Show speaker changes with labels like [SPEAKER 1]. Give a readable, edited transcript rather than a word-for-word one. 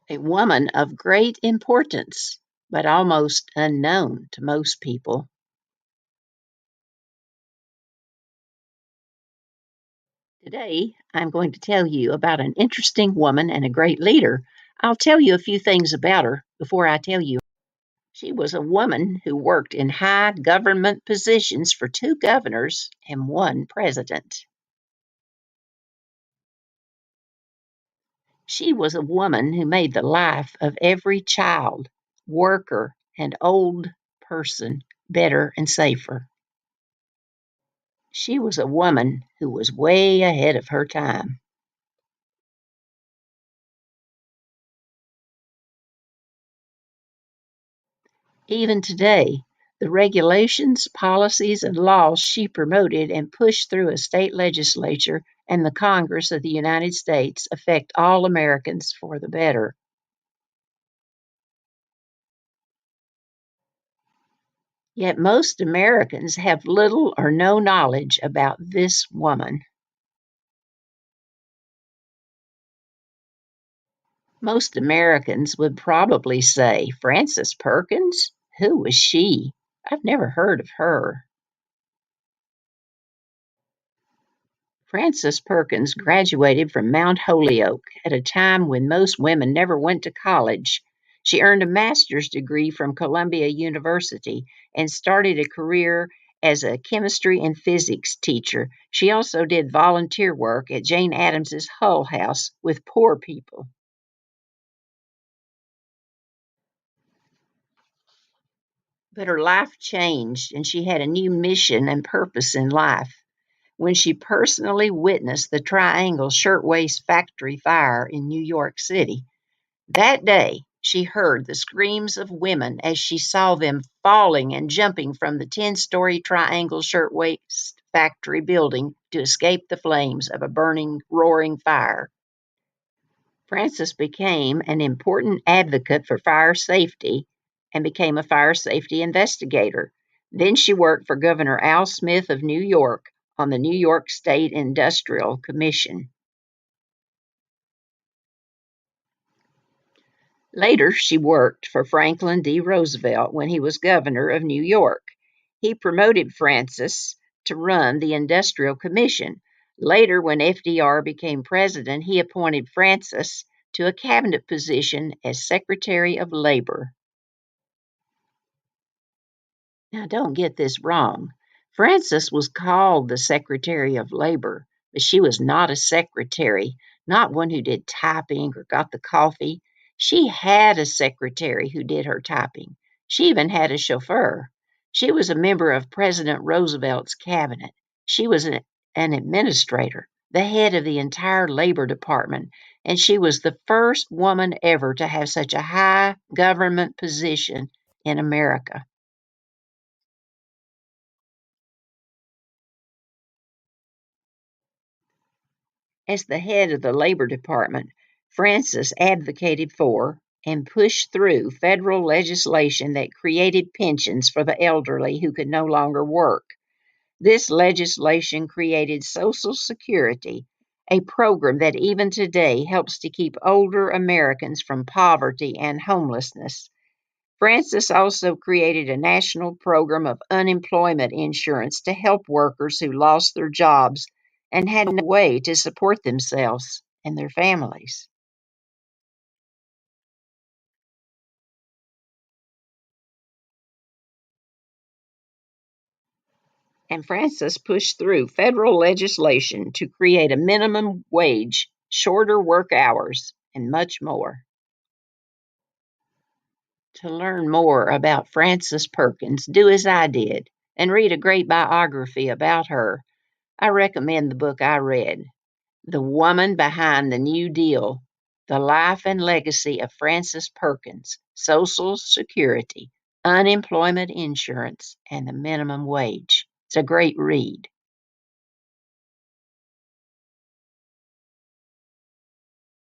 [SPEAKER 1] A woman of great importance, but almost unknown to most people. Today, I'm going to tell you about an interesting woman and a great leader. I'll tell you a few things about her before I tell you. She was a woman who worked in high government positions for two governors and one president. She was a woman who made the life of every child, worker, and old person better and safer. She was a woman who was way ahead of her time. Even today, the regulations, policies, and laws she promoted and pushed through a state legislature and the Congress of the United States affect all Americans for the better. Yet most Americans have little or no knowledge about this woman. Most Americans would probably say, Frances Perkins? Who was she? I've never heard of her. Frances Perkins graduated from Mount Holyoke at a time when most women never went to college. She earned a master's degree from Columbia University and started a career as a chemistry and physics teacher. She also did volunteer work at Jane Addams's Hull House with poor people. But her life changed and she had a new mission and purpose in life when she personally witnessed the Triangle Shirtwaist Factory fire in New York City. That day, she heard the screams of women as she saw them falling and jumping from the 10-story Triangle Shirtwaist Factory building to escape the flames of a burning, roaring fire. Frances became an important advocate for fire safety and became a fire safety investigator. Then she worked for Governor Al Smith of New York on the New York State Industrial Commission. Later, she worked for Franklin D. Roosevelt when he was governor of New York. He promoted Frances to run the Industrial Commission. Later, when FDR became president, he appointed Frances to a cabinet position as Secretary of Labor. Now, don't get this wrong. Frances was called the Secretary of Labor, but she was not a secretary, not one who did typing or got the coffee. She had a secretary who did her typing. She even had a chauffeur. She was a member of President Roosevelt's cabinet. She was an administrator, the head of the entire labor department, and she was the first woman ever to have such a high government position in America. As the head of the Labor Department, Frances advocated for and pushed through federal legislation that created pensions for the elderly who could no longer work. This legislation created Social Security, a program that even today helps to keep older Americans from poverty and homelessness. Frances also created a national program of unemployment insurance to help workers who lost their jobs and had no way to support themselves and their families. And Frances pushed through federal legislation to create a minimum wage, shorter work hours, and much more. To learn more about Frances Perkins, do as I did and read a great biography about her. I recommend the book I read, The Woman Behind the New Deal: The Life and Legacy of Frances Perkins, Social Security, Unemployment Insurance, and the Minimum Wage. It's a great read.